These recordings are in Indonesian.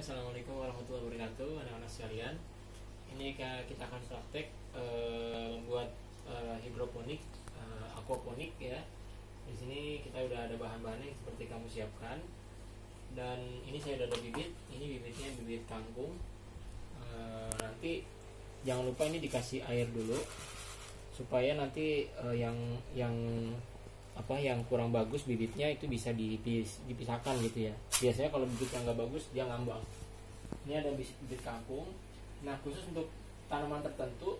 Assalamualaikum warahmatullahi wabarakatuh, anak-anak sekalian. Ini kita akan praktek membuat hidroponik, aquaponik ya. Di sini kita udah ada bahan-bahannya seperti kamu siapkan. Dan ini saya udah ada bibit. Ini bibitnya bibit kangkung. Nanti jangan lupa ini dikasih air dulu supaya nanti yang kurang bagus bibitnya itu bisa dipisahkan gitu ya. Biasanya kalau bibit yang nggak bagus dia ngambang. Ini ada bibit kangkung. Nah, khusus untuk tanaman tertentu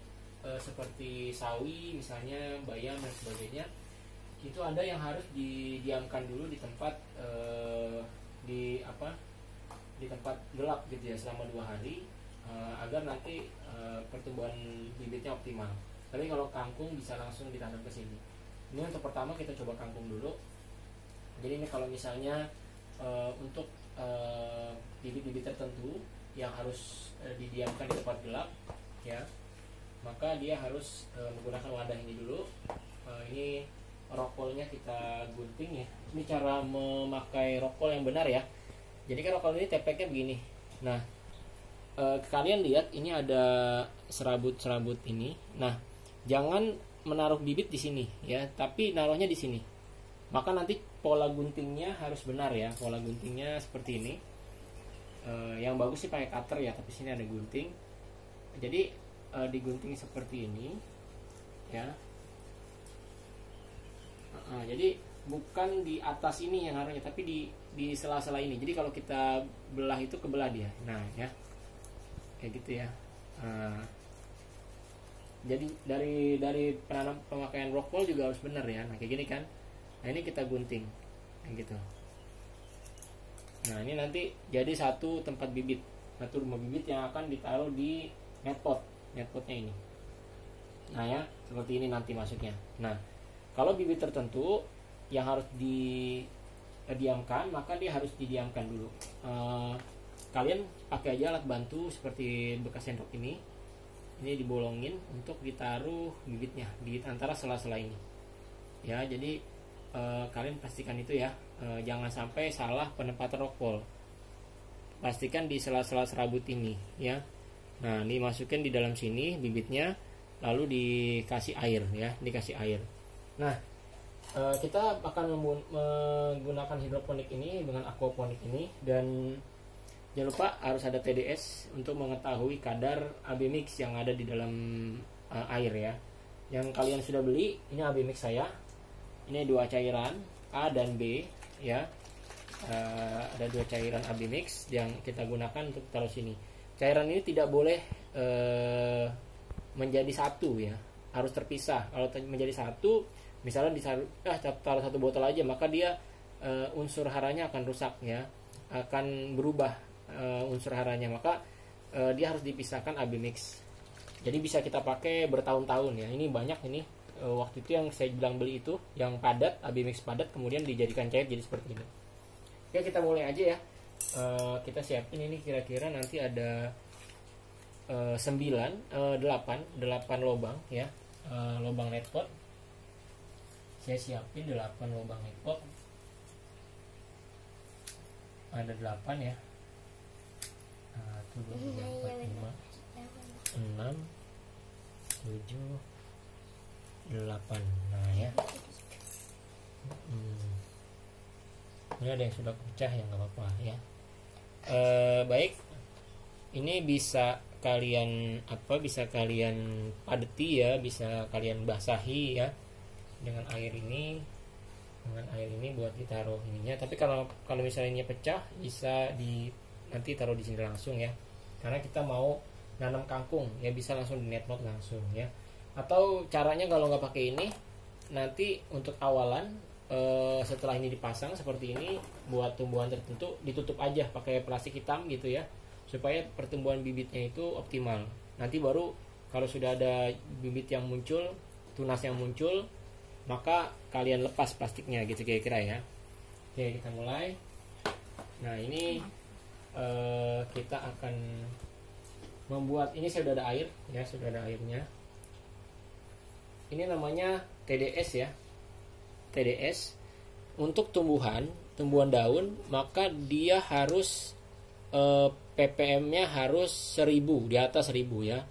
seperti sawi misalnya, bayam dan sebagainya, itu ada yang harus didiamkan dulu di tempat di tempat gelap gitu ya selama 2 hari agar nanti pertumbuhan bibitnya optimal. Tapi kalau kangkung bisa langsung ditanam ke sini. Ini untuk pertama kita coba kangkung dulu. Jadi ini kalau misalnya untuk bibit-bibit tertentu yang harus didiamkan di tempat gelap ya, maka dia harus menggunakan wadah ini dulu. Ini rokolnya kita gunting ya. Ini cara memakai rokol yang benar ya. Jadi kan rokol ini tepeknya begini. Nah, kalian lihat ini ada serabut-serabut ini. Nah, jangan menaruh bibit di sini ya, tapi naruhnya di sini. Maka nanti pola guntingnya harus benar ya. Pola guntingnya seperti ini. Yang bagus sih pakai cutter ya, tapi sini ada gunting. Jadi digunting seperti ini ya. Jadi bukan di atas ini yang harusnya, tapi di sela-sela ini. Jadi kalau kita belah itu kebelah dia. Nah ya, kayak gitu ya. Jadi dari pemakaian rockwool juga harus benar ya. Nah kayak gini kan. Nah ini kita gunting kayak gitu. Nah ini nanti jadi satu tempat bibit, satu rumah bibit yang akan ditaruh di netpotnya ini. Nah ya, seperti ini nanti masuknya. Nah kalau bibit tertentu yang harus didiamkan, maka dia harus didiamkan dulu. Kalian pakai aja alat bantu seperti bekas sendok ini dibolongin untuk ditaruh bibitnya di antara sela-sela ini ya. Jadi kalian pastikan itu ya, jangan sampai salah penempatan rockwool. Pastikan di sela-sela serabut ini ya. Nah ini masukin di dalam sini bibitnya, lalu dikasih air ya, dikasih air. Nah kita akan menggunakan hidroponik ini dengan aquaponik ini. Dan jangan lupa harus ada TDS untuk mengetahui kadar AB mix yang ada di dalam air ya. Yang kalian sudah beli, ini AB mix saya. Ini 2 cairan A dan B ya. Ada 2 cairan AB mix yang kita gunakan untuk taruh sini. Cairan ini tidak boleh menjadi satu ya, harus terpisah. Kalau menjadi satu, misalnya taruh 1 botol aja, maka dia unsur haranya akan rusak ya, akan berubah unsur haranya. Maka dia harus dipisahkan AB mix. Jadi bisa kita pakai bertahun-tahun ya. Ini banyak ini waktu itu yang saya bilang beli itu yang padat, AB mix padat, kemudian dijadikan cair jadi seperti ini. Oke, kita mulai aja ya. Kita siapin ini kira-kira nanti ada 8 lubang ya, lubang netpot. Saya siapin 8 lubang netpot. Ada 8 ya. 1, 2, 3, 4, 5, 6, 7, 8. Nah ya, ini ada yang sudah pecah ya, nggak apa-apa ya. Baik, ini bisa kalian padeti ya, bisa kalian basahi ya dengan air ini. Buat ditaruh ininya. Tapi kalau misalnya ini pecah, bisa nanti taruh di sini langsung ya, karena kita mau nanam kangkung ya, bisa langsung di netpot langsung ya. Atau caranya kalau nggak pakai ini, nanti untuk awalan setelah ini dipasang seperti ini, buat tumbuhan tertentu ditutup aja pakai plastik hitam gitu ya, supaya pertumbuhan bibitnya itu optimal. Nanti baru kalau sudah ada bibit yang muncul, tunas yang muncul, maka kalian lepas plastiknya gitu kira-kira ya. Oke, kita mulai. Nah ini kita akan membuat, ini sudah ada air ya, sudah ada airnya. Ini namanya TDS ya. TDS untuk tumbuhan daun, maka dia harus ppm-nya harus 1000, di atas 1000 ya.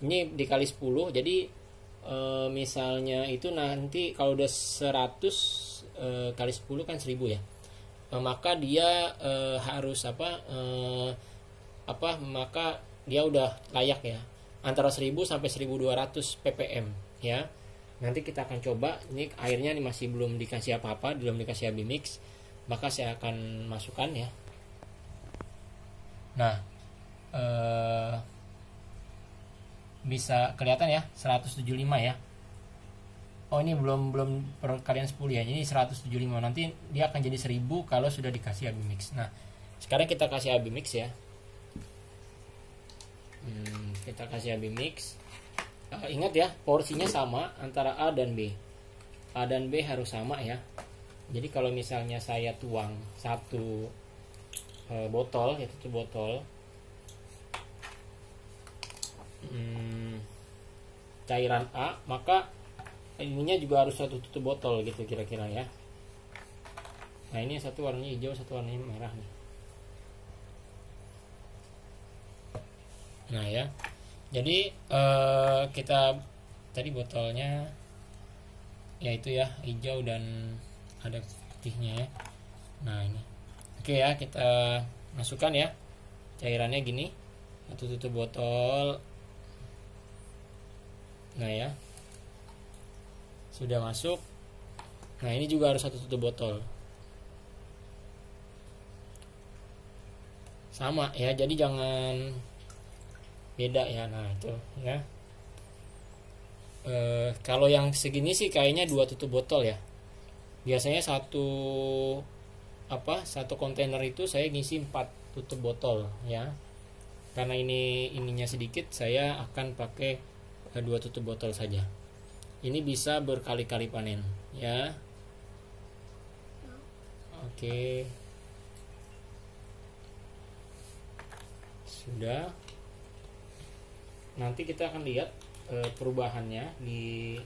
Ini dikali 10, jadi misalnya itu nanti kalau udah 100 kali 10 kan 1000 ya. Maka dia harus maka dia udah layak ya, antara 1000 sampai 1200 ppm ya. Nanti kita akan coba, ini airnya ini masih belum dikasih apa-apa, belum dikasih AB mix, maka saya akan masukkan ya. Nah, bisa kelihatan ya 175 ya. Oh, ini belum perkalian 10 ya. Ini 175. Nanti dia akan jadi 1000 kalau sudah dikasih AB mix. Nah, sekarang kita kasih AB mix ya. Kita kasih AB mix. Ingat ya, porsinya sama antara A dan B. A dan B harus sama ya. Jadi kalau misalnya saya tuang satu botol, yaitu satu botol cairan A, maka ininya juga harus satu tutup botol gitu kira-kira ya. Nah, ini satu warnanya hijau, satu warnanya merah nih. Nah ya, jadi kita tadi botolnya yaitu ya hijau dan ada putihnya ya. Nah ini oke ya, kita masukkan ya cairannya gini, satu tutup botol. Nah ya, sudah masuk. Nah, ini juga harus satu tutup botol sama ya, jadi jangan beda ya. Nah itu ya, kalau yang segini sih kayaknya 2 tutup botol ya. Biasanya satu kontainer itu saya ngisi 4 tutup botol ya. Karena ininya sedikit, saya akan pakai 2 tutup botol saja. Ini bisa berkali-kali panen ya. Oke, sudah. Nanti kita akan lihat perubahannya di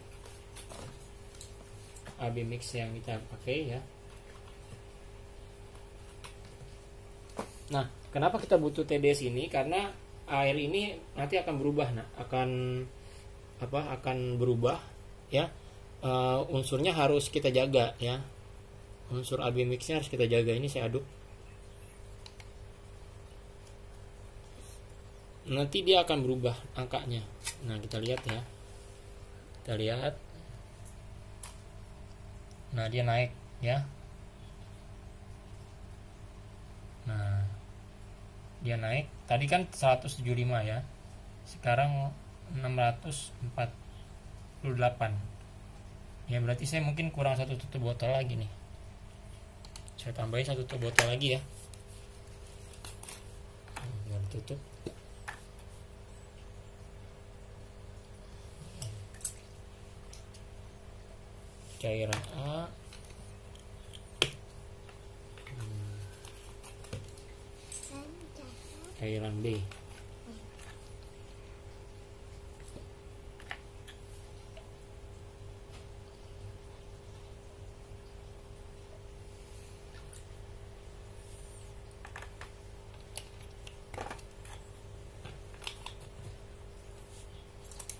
AB mix yang kita pakai ya. Nah, kenapa kita butuh TDS ini? Karena air ini nanti akan berubah, akan berubah ya. Unsurnya harus kita jaga ya. Unsur AB mixnya harus kita jaga. Ini saya aduk. Nanti dia akan berubah angkanya. Nah, kita lihat ya. Kita lihat. Nah, dia naik ya. Nah, dia naik. Tadi kan 175 ya. Sekarang 648. Ya, berarti saya mungkin kurang 1 tutup botol lagi nih. Saya tambahin 1 tutup botol lagi ya. Biar tutup. Cairan A, cairan B.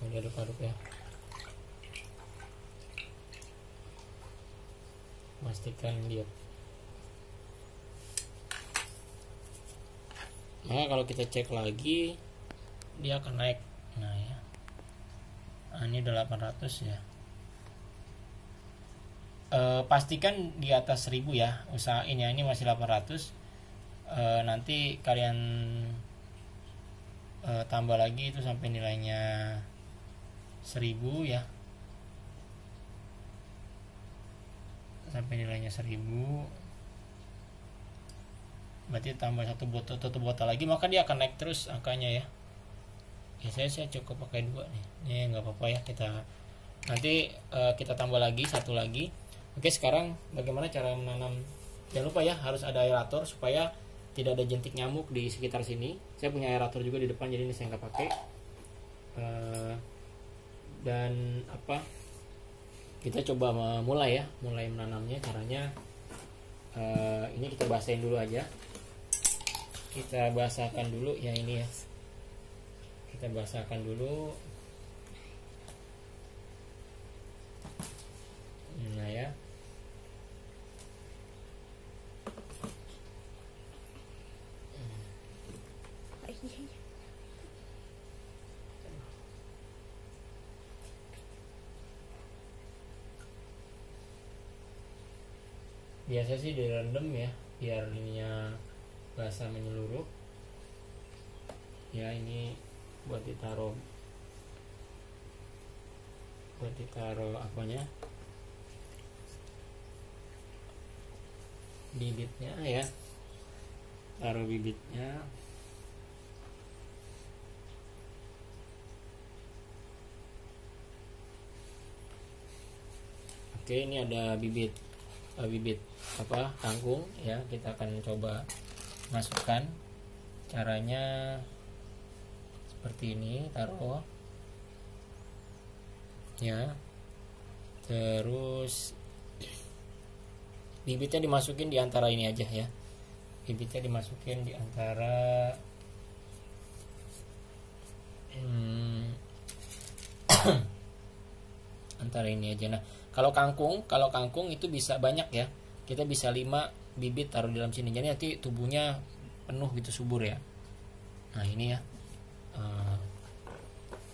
Ini aduk-aduk ya. Pastikan dia. Nah, kalau kita cek lagi dia akan naik. Nah ya, ini udah 800 ya. Pastikan di atas 1000 ya, usahain ya. Ini masih 800. Nanti kalian tambah lagi itu sampai nilainya 1000 ya, sampai nilainya 1000, berarti tambah tutup botol lagi, maka dia akan naik terus angkanya ya. Ya, saya cukup pakai 2 nih. Ini nggak apa-apa ya, kita nanti kita tambah lagi 1 lagi. Oke, sekarang bagaimana cara menanam? Jangan lupa ya, harus ada aerator supaya tidak ada jentik nyamuk di sekitar sini. Saya punya aerator juga di depan, jadi ini saya nggak pakai. Dan kita coba mulai menanamnya. Caranya ini kita basahin dulu aja. kita basahkan dulu ya, ini ya, kita basahkan dulu. Nah ya, biasa sih direndam ya biar ininya basah menyeluruh ya. Ini buat ditaruh apanya, bibitnya ya, taruh bibitnya. Oke, ini ada bibit apa, kangkung ya, kita akan coba masukkan. Caranya seperti ini, taruh ya, terus bibitnya dimasukin di antara ini aja ya, bibitnya dimasukin di antara antara ini aja. Nah, kalau kangkung itu bisa banyak ya, kita bisa 5 bibit taruh di dalam sini, jadi nanti tubuhnya penuh gitu, subur ya. Nah ini ya,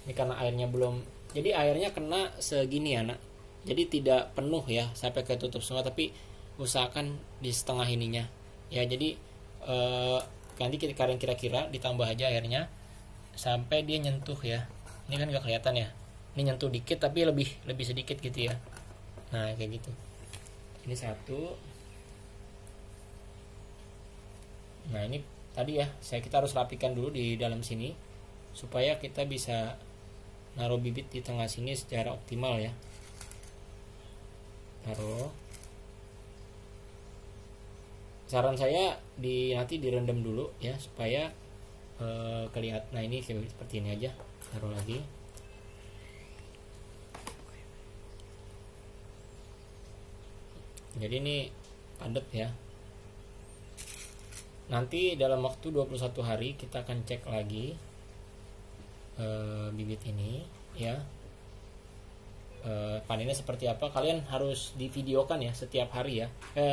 ini karena airnya belum, jadi airnya kena segini ya nak, jadi tidak penuh ya sampai ketutup semua, tapi usahakan di setengah ininya ya. Jadi nanti kira-kira ditambah aja airnya sampai dia nyentuh ya. Ini kan gak kelihatan ya, ini nyentuh dikit tapi lebih sedikit gitu ya. Nah kayak gitu. Ini satu. Nah ini tadi ya, kita harus rapikan dulu di dalam sini supaya kita bisa naruh bibit di tengah sini secara optimal ya. Taruh. Saran saya nanti direndam dulu ya supaya kelihatan. Nah ini seperti ini aja, taruh lagi. Jadi ini padat ya. Nanti dalam waktu 21 hari kita akan cek lagi bibit ini ya, panennya seperti apa. Kalian harus divideokan ya setiap hari ya,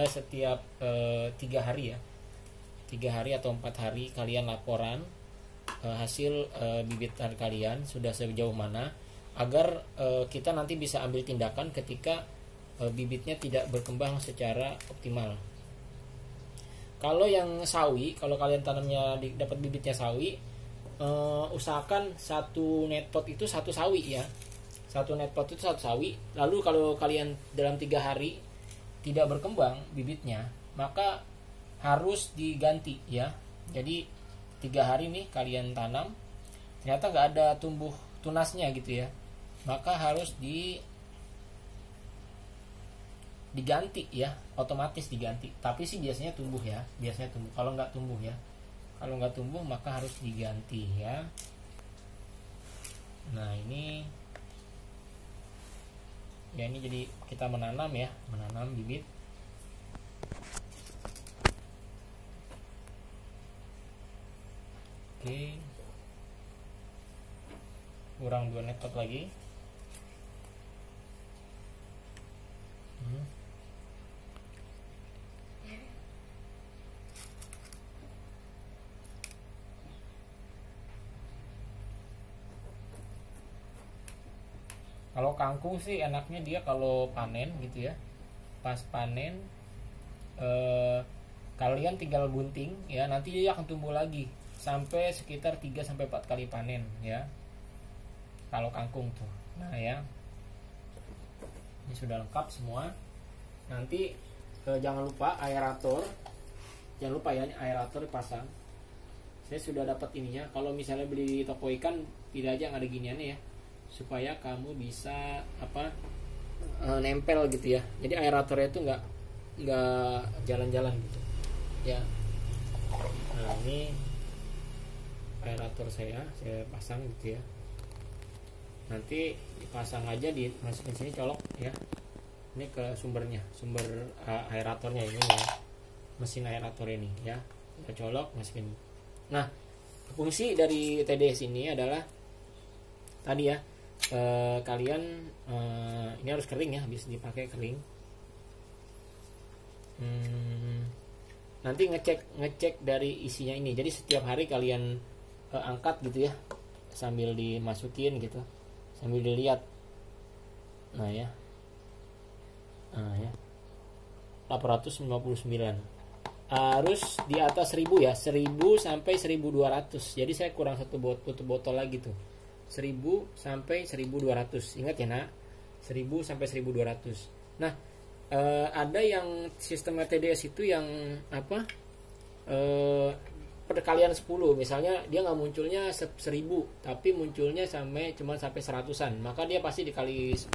setiap 3 hari ya, 3 hari atau 4 hari kalian laporan hasil bibitan kalian sudah sejauh mana, agar kita nanti bisa ambil tindakan ketika bibitnya tidak berkembang secara optimal. Kalau yang sawi, kalau kalian tanamnya dapat bibitnya sawi, usahakan satu netpot itu satu sawi ya, satu netpot itu satu sawi. Lalu kalau kalian dalam 3 hari tidak berkembang bibitnya, maka harus diganti ya. Jadi 3 hari nih kalian tanam, ternyata nggak ada tumbuh tunasnya gitu ya, maka harus diganti ya, otomatis diganti. Tapi sih biasanya tumbuh ya, biasanya tumbuh. Kalau nggak tumbuh ya, kalau nggak tumbuh maka harus diganti ya. Nah ini ya, ini jadi kita menanam ya, menanam bibit. Oke, kurang 2 netpot lagi. Kalau kangkung sih enaknya dia kalau panen gitu ya, pas panen kalian tinggal gunting ya, nanti dia akan tumbuh lagi sampai sekitar 3-4 kali panen ya, kalau kangkung tuh. Nah ya, ini sudah lengkap semua. Nanti jangan lupa aerator, jangan lupa ya, aerator dipasang. Saya sudah dapat ininya, kalau misalnya beli di toko ikan tidak aja yang ada giniannya ya, supaya kamu bisa nempel gitu ya. Jadi aeratornya itu nggak jalan-jalan gitu ya. Nah ini aerator saya pasang gitu ya. Nanti dipasang aja, dimasukin sini, colok ya. Ini ke sumber aeratornya ini ya, mesin aerator ini ya. Kita colok, masukin Nah, fungsi dari TDS ini adalah tadi ya, kalian ini harus kering ya, habis dipakai kering. Nanti ngecek dari isinya ini. Jadi setiap hari kalian angkat gitu ya, sambil dimasukin gitu, sambil dilihat. Nah ya, 859 harus di atas 1000 ya, 1000 sampai 1200. Jadi saya kurang satu botol lagi tuh, 1000 sampai 1200. Ingat ya nak, 1000 sampai 1200. Nah, ada yang sistem TDS itu yang apa, perkalian 10, misalnya dia nggak munculnya 1000 tapi munculnya cuma sampai 100-an, maka dia pasti dikali 10.